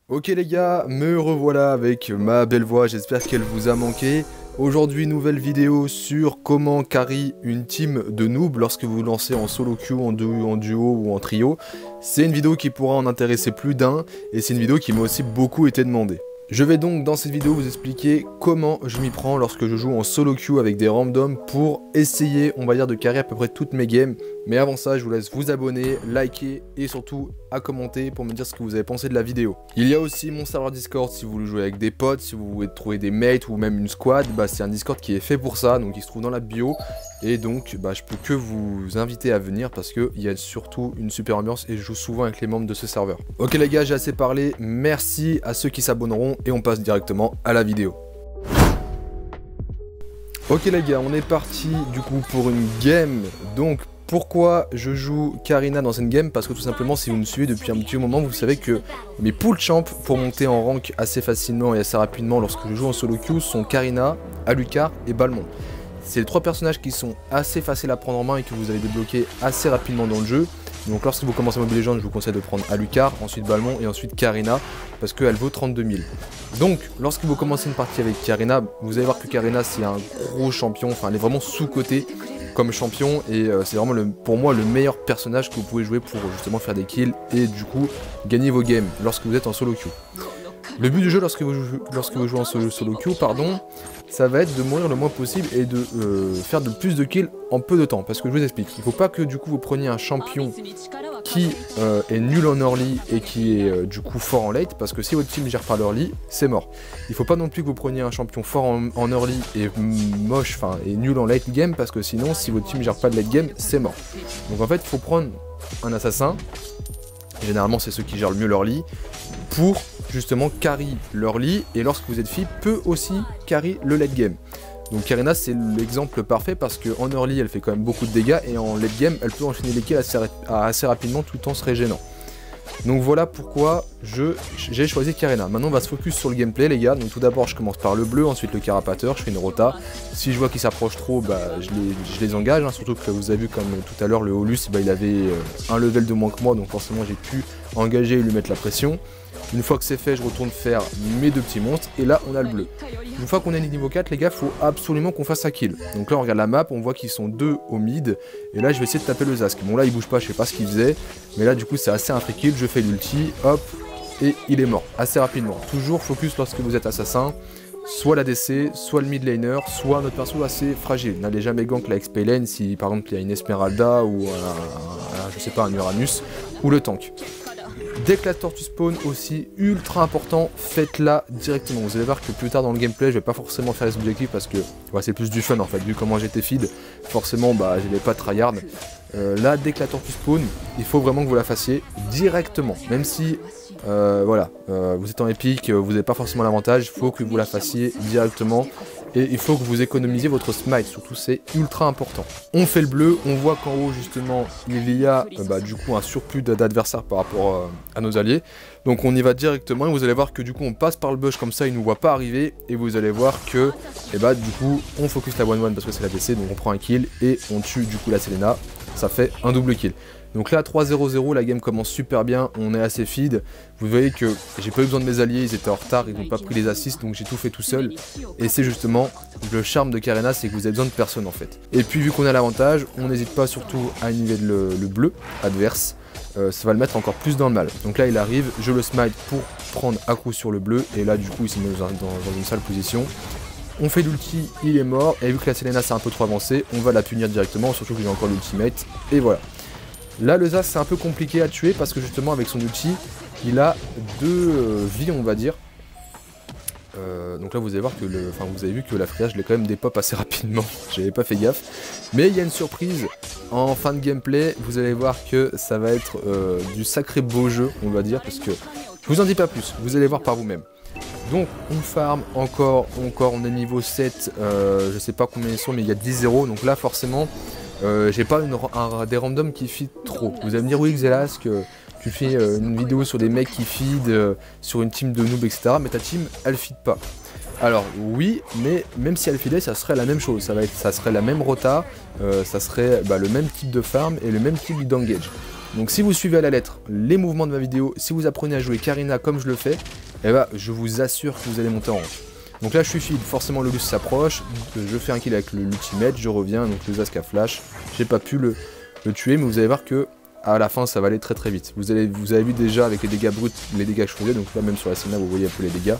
Ok les gars, me revoilà avec ma belle voix, j'espère qu'elle vous a manqué. Aujourd'hui, nouvelle vidéo sur comment carry une team de noobs lorsque vous lancez en solo queue, en duo ou en trio. C'est une vidéo qui pourra en intéresser plus d'un et c'est une vidéo qui m'a aussi beaucoup été demandée. Je vais donc dans cette vidéo vous expliquer comment je m'y prends lorsque je joue en solo queue avec des randoms pour essayer, on va dire, de carry à peu près toutes mes games. Mais avant ça, je vous laisse vous abonner, liker et surtout à commenter pour me dire ce que vous avez pensé de la vidéo. Il y a aussi mon serveur Discord si vous voulez jouer avec des potes, si vous voulez trouver des mates ou même une squad, c'est un Discord qui est fait pour ça, donc il se trouve dans la bio. Et donc je peux que vous inviter à venir parce qu'il y a surtout une super ambiance et je joue souvent avec les membres de ce serveur. Ok les gars, j'ai assez parlé, merci à ceux qui s'abonneront et on passe directement à la vidéo. Ok les gars, on est parti du coup pour une game. Donc pourquoi je joue Karina dans cette game? Parce que tout simplement, si vous me suivez depuis un petit moment, vous savez que mes pool champs pour monter en rank assez facilement et assez rapidement lorsque je joue en solo queue sont Karina, Alucard et Balmond. C'est les trois personnages qui sont assez faciles à prendre en main et que vous allez débloquer assez rapidement dans le jeu. Donc lorsque vous commencez Mobile Legends, je vous conseille de prendre Alucard, ensuite Balmond et ensuite Karina parce qu'elle vaut 32 000. Donc lorsque vous commencez une partie avec Karina, vous allez voir que Karina c'est un gros champion, enfin elle est vraiment sous-cotée comme champion et c'est vraiment pour moi le meilleur personnage que vous pouvez jouer pour justement faire des kills et du coup gagner vos games lorsque vous êtes en solo queue. Le but du jeu lorsque vous jouez en solo queue, ça va être de mourir le moins possible et de faire de plus de kills en peu de temps. Parce que je vous explique, il ne faut pas que du coup vous preniez un champion qui est nul en early et qui est du coup fort en late, parce que si votre team ne gère pas l'early, c'est mort. Il ne faut pas non plus que vous preniez un champion fort en early et moche, et nul en late game, parce que sinon si votre team ne gère pas de late game, c'est mort. Donc en fait, il faut prendre un assassin, généralement c'est ceux qui gèrent le mieux l'early, pour justement carry l'early, et lorsque vous êtes fille, peut aussi carry le late game. Donc Karina c'est l'exemple parfait parce qu'en early elle fait quand même beaucoup de dégâts et en late game elle peut enchaîner les kills assez rapidement tout en se régénant. Donc voilà pourquoi j'ai choisi Karina. Maintenant on va se focus sur le gameplay les gars. Donc tout d'abord je commence par le bleu, ensuite le carapateur, je fais une rota. Si je vois qu'il s'approche trop, je les engage, surtout que vous avez vu comme tout à l'heure le Holus, il avait un level de moins que moi, donc forcément j'ai pu engager et lui mettre la pression. Une fois que c'est fait, je retourne faire mes deux petits monstres et là on a le bleu. Une fois qu'on est niveau 4 les gars, faut absolument qu'on fasse un kill. Donc là on regarde la map, on voit qu'ils sont deux au mid et là je vais essayer de taper le Zask. Bon là il bouge pas, je sais pas ce qu'il faisait, mais là du coup c'est assez un free kill, je fais l'ulti, hop, et il est mort assez rapidement. Toujours focus lorsque vous êtes assassin, soit l'ADC, soit le mid laner, soit notre perso assez fragile. N'allez jamais gank la XP lane si par exemple il y a une Esmeralda ou je sais pas, un Uranus ou le tank. Dès que la tortue spawn aussi, ultra important, faites-la directement. Vous allez voir que plus tard dans le gameplay, je vais pas forcément faire les objectifs parce que c'est plus du fun en fait. Vu comment j'étais feed, forcément je n'ai pas tryhard. Là, dès que la tortue spawn, il faut vraiment que vous la fassiez directement. Même si vous êtes en épique, vous n'avez pas forcément l'avantage, il faut que vous la fassiez directement. Et il faut que vous économisiez votre smite, surtout c'est ultra important. On fait le bleu, on voit qu'en haut justement il y a du coup un surplus d'adversaires par rapport à nos alliés. Donc on y va directement et vous allez voir que du coup on passe par le bush comme ça, il ne nous voit pas arriver. Et vous allez voir que du coup on focus la 1-1 parce que c'est la DC, donc on prend un kill et on tue du coup la Selena. Ça fait un double kill. Donc là 3-0-0, la game commence super bien, on est assez feed. Vous voyez que j'ai pas eu besoin de mes alliés, ils étaient en retard, ils n'ont pas pris les assists, donc j'ai tout fait tout seul. Et c'est justement le charme de Karina, c'est que vous avez besoin de personne en fait. Et puis vu qu'on a l'avantage, on n'hésite pas surtout à inhiber le bleu adverse. Ça va le mettre encore plus dans le mal. Donc là il arrive, je le smite pour prendre à coup sur le bleu. Et là du coup il s'est mis dans une sale position. On fait l'ulti, il est mort. Et vu que la Selena c'est un peu trop avancé, on va la punir directement, surtout que j'ai encore l'ultimate. Et voilà. Là le Zas c'est un peu compliqué à tuer parce que justement avec son outil il a deux vies on va dire. Donc là vous allez voir que vous avez vu que la Freya je l'ai quand même dépop assez rapidement, j'avais pas fait gaffe. Mais il y a une surprise en fin de gameplay, vous allez voir que ça va être du sacré beau jeu on va dire, parce que je vous en dis pas plus, vous allez voir par vous-même. Donc on farm encore, on est niveau 7, je sais pas combien ils sont mais il y a 10-0, donc là forcément j'ai pas des randoms qui feed trop. Vous allez me dire oui Xelas que tu fais une vidéo sur des mecs qui feed sur une team de noobs etc. Mais ta team elle feed pas. Alors oui, mais même si elle feedait ça serait la même chose, ça serait la même rota, ça serait le même type de farm et le même type d'engage. Donc si vous suivez à la lettre les mouvements de ma vidéo, si vous apprenez à jouer Karina comme je le fais, et bah je vous assure que vous allez monter en rank. Donc là je suis feed, forcément le Lus s'approche, je fais un kill avec l'ultimate, je reviens, donc le Zask a flash, j'ai pas pu le tuer, mais vous allez voir que à la fin ça va aller très très vite. Vous avez vu déjà avec les dégâts bruts, les dégâts que je faisais, donc là même sur la Senna vous voyez un peu les dégâts.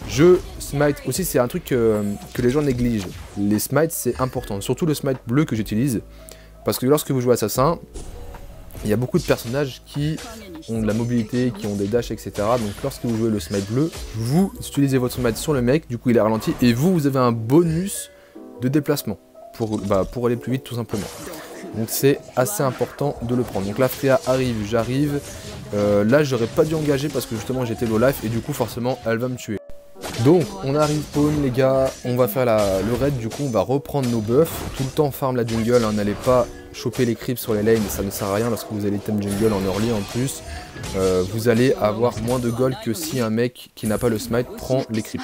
Je smite aussi, c'est un truc que les gens négligent, les smites c'est important, surtout le smite bleu que j'utilise, parce que lorsque vous jouez assassin, il y a beaucoup de personnages qui ont de la mobilité, qui ont des dashs, etc. Donc lorsque vous jouez le smite bleu, vous utilisez votre smite sur le mec, du coup il est ralenti, et vous avez un bonus de déplacement pour aller plus vite tout simplement. Donc c'est assez important de le prendre. Donc la Freya arrive, j'arrive. Là j'aurais pas dû engager parce que justement j'étais low life et du coup forcément elle va me tuer. Donc on arrive spawn les gars, on va faire le raid, du coup on va reprendre nos buffs. Tout le temps farm la jungle, hein, n'allez pas choper les creeps sur les lanes, ça ne sert à rien lorsque vous allez item jungle en early en plus. Vous allez avoir moins de gold que si un mec qui n'a pas le smite prend les creeps.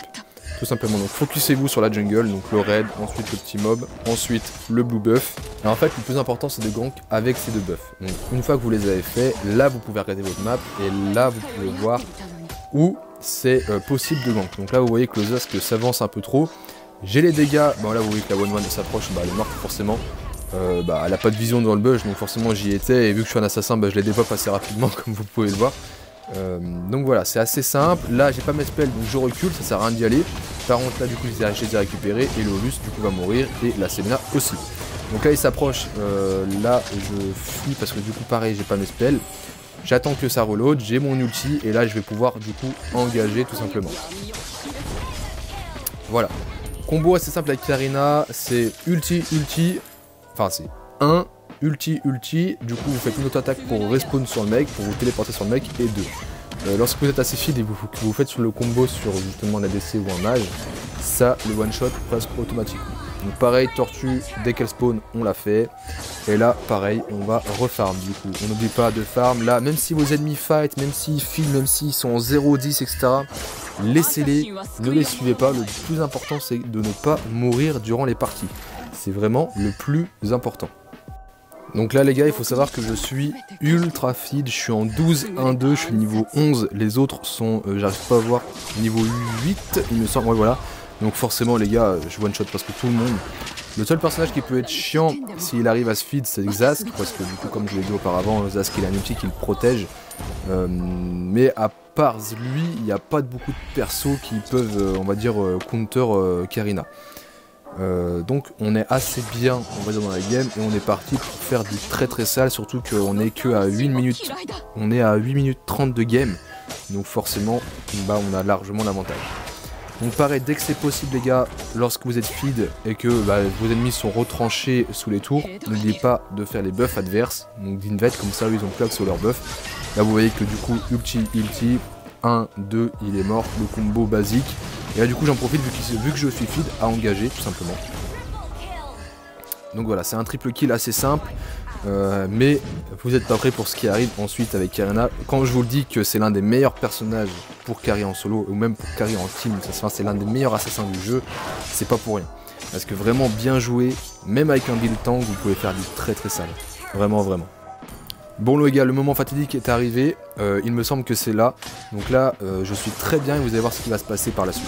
Tout simplement, donc focussez-vous sur la jungle, donc le raid, ensuite le petit mob, ensuite le blue buff. Et en fait le plus important c'est de gank avec ces deux buffs. Donc une fois que vous les avez fait, là vous pouvez regarder votre map et là vous pouvez voir où c'est possible de gank. Donc là vous voyez que le Zask s'avance un peu trop. J'ai les dégâts, bon là vous voyez que la 1-1 s'approche, elle est morte forcément. Elle a pas de vision dans le bush, donc forcément j'y étais et vu que je suis un assassin, je les dépop assez rapidement comme vous pouvez le voir. Donc voilà, c'est assez simple. Là j'ai pas mes spells donc je recule, ça sert à rien d'y aller. Par contre là du coup je les ai récupérés et le Lus du coup va mourir et la Selena aussi. Donc là il s'approche, là je fuis parce que du coup pareil j'ai pas mes spells. J'attends que ça reload, j'ai mon ulti et là je vais pouvoir du coup engager tout simplement. Voilà. Combo assez simple avec Karina, c'est ulti, enfin c'est 1, ulti, du coup vous faites une autre attaque pour respawn sur le mec, pour vous téléporter sur le mec, et 2. Lorsque vous êtes assez feed et que vous faites sur le combo sur justement la DC ou un mage, ça le one shot presque automatiquement. Donc pareil, tortue, dès qu'elle spawn, on l'a fait. Et là, pareil, on va refarm du coup. On n'oublie pas de farm. Là, même si vos ennemis fight, même s'ils filent, même s'ils sont en 0, 10, etc., laissez-les, ne les suivez pas. Le plus important, c'est de ne pas mourir durant les parties. C'est vraiment le plus important. Donc là les gars, il faut savoir que je suis ultra feed, je suis en 12-1-2, je suis niveau 11, les autres sont, j'arrive pas à voir, niveau 8, il me semble, ouais voilà. Donc forcément les gars, je one shot parce que tout le monde. Le seul personnage qui peut être chiant s'il arrive à se feed, c'est Zask, parce que du coup comme je l'ai dit auparavant, Zask il a un outil qui le protège. Mais à part lui, il n'y a pas beaucoup de persos qui peuvent, on va dire, counter Karina. Donc on est assez bien on va dire dans la game et on est parti pour faire du très très sale, surtout qu'on est que à 8 minutes, on est à 8 minutes 30 de game, donc forcément on a largement l'avantage. Donc pareil, dès que c'est possible les gars, lorsque vous êtes feed et que vos ennemis sont retranchés sous les tours, n'oubliez pas de faire les buffs adverses, donc d'invet, comme ça ils ont plus accès sur leurs buffs. Là vous voyez que du coup ulti, 1, 2, il est mort, le combo basique. Et là du coup j'en profite vu que je suis feed à engager tout simplement. Donc voilà, c'est un triple kill assez simple, mais vous n'êtes pas prêts pour ce qui arrive ensuite avec Karina. Quand je vous le dis que c'est l'un des meilleurs personnages pour carry en solo, ou même pour carry en team, c'est l'un des meilleurs assassins du jeu, c'est pas pour rien. Parce que vraiment bien joué, même avec un build tank, vous pouvez faire du très très sale. Vraiment, vraiment. Bon les gars, le moment fatidique est arrivé, il me semble que c'est là. Donc là, je suis très bien et vous allez voir ce qui va se passer par la suite.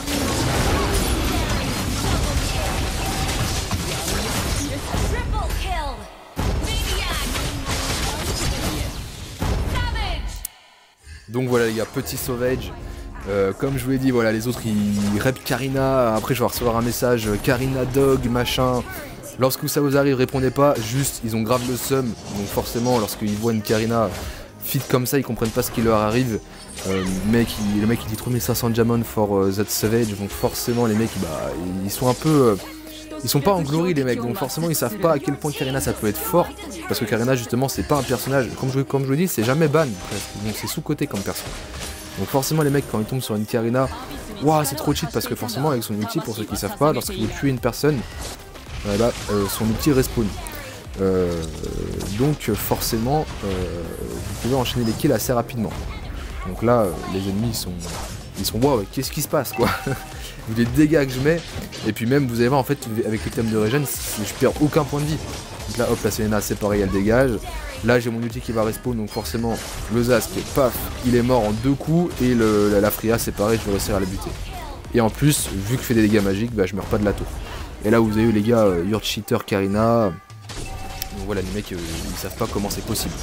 Donc voilà les gars, petit sauvage. Comme je vous l'ai dit, voilà, les autres ils rep Karina. Après je vais recevoir un message Karina dog machin. Lorsque ça vous arrive, répondez pas, juste ils ont grave le seum. Donc forcément lorsqu'ils voient une Karina fit comme ça, ils comprennent pas ce qui leur arrive. Le mec il dit 3500 diamants for that savage. Donc forcément les mecs ils sont un peu... ils sont pas en glory les mecs, donc forcément ils savent pas à quel point Karina ça peut être fort. Parce que Karina justement c'est pas un personnage, comme je vous dis, c'est jamais ban presque. Donc c'est sous-côté comme perso. Donc forcément les mecs quand ils tombent sur une Karina, waouh c'est trop cheat parce que forcément avec son ulti, pour ceux qui savent pas, lorsque vous tuez une personne, son ulti respawn. Donc forcément vous pouvez enchaîner les kills assez rapidement. Donc là les ennemis ils sont waouh, qu'est-ce qui se passe quoi. Vu les dégâts que je mets, et puis même vous allez voir en fait avec les thèmes de régène, je perds aucun point de vie. Donc Donc là hop la Selena c'est pareil elle dégage. Là j'ai mon ulti qui va respawn donc forcément le Zask paf il est mort en 2 coups et la Freya c'est pareil je vais réussir à la buter. Et en plus vu que je fais des dégâts magiques bah je meurs pas de la tour. Et là vous avez eu les gars Your Cheater Karina. Donc voilà les mecs ils savent pas comment c'est possible.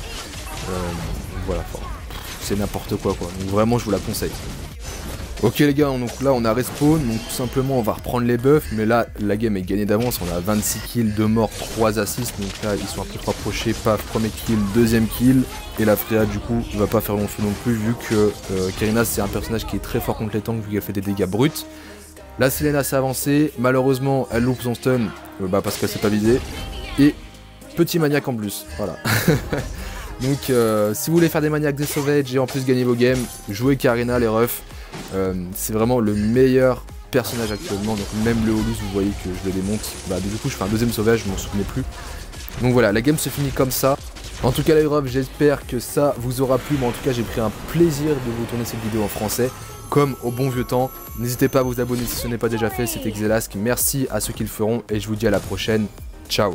Voilà c'est n'importe quoi. Donc vraiment je vous la conseille. Ok les gars, donc là on a respawn, donc tout simplement on va reprendre les buffs, mais là la game est gagnée d'avance, on a 26 kills, 2 morts, 3 assists, donc là ils sont un peu trop rapprochés, paf, premier kill, deuxième kill, et la Freya du coup va pas faire long feu non plus vu que Karina c'est un personnage qui est très fort contre les tanks vu qu'elle fait des dégâts bruts. La Selena s'est avancée, malheureusement elle loupe son stun, parce qu'elle s'est pas visée, et petit maniaque en plus, voilà. Donc si vous voulez faire des maniaques des sauvages et en plus gagner vos games, jouez Karina les refs. C'est vraiment le meilleur personnage actuellement, donc même le Holus vous voyez que je le démonte, du coup je fais un deuxième sauvage, je m'en souvenais plus. Donc voilà, la game se finit comme ça. En tout cas les refs, j'espère que ça vous aura plu, mais en tout cas j'ai pris un plaisir de vous tourner cette vidéo en français, comme au bon vieux temps. N'hésitez pas à vous abonner si ce n'est pas déjà fait, c'était Xelask, merci à ceux qui le feront et je vous dis à la prochaine, ciao.